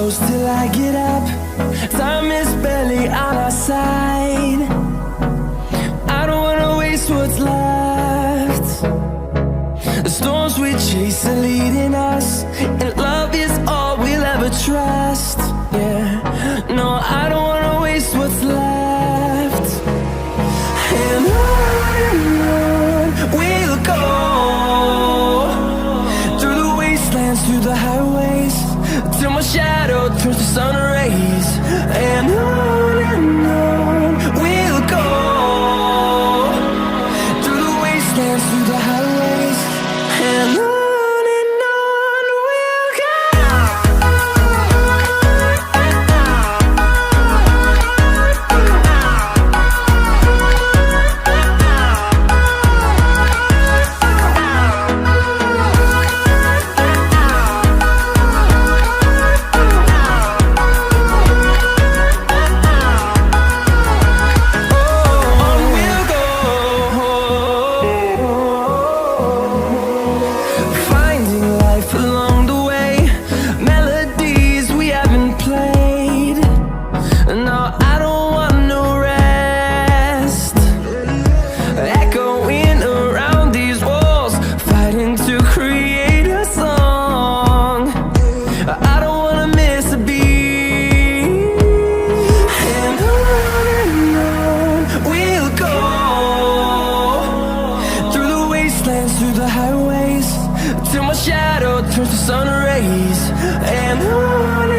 close till I get up. Time is barely on our side. I don't wanna waste what's left. The storms we chase are leading us, and love is all we'll ever trust. Yeah, no, I don't wanna waste what's left. And on we'll go, through the wastelands, through the highways, till my shadow turns to sun rays. And on we'll go, through the wastelands, through the highways, and on we'll go. Through the highways, till my shadow turns to sun rays. And on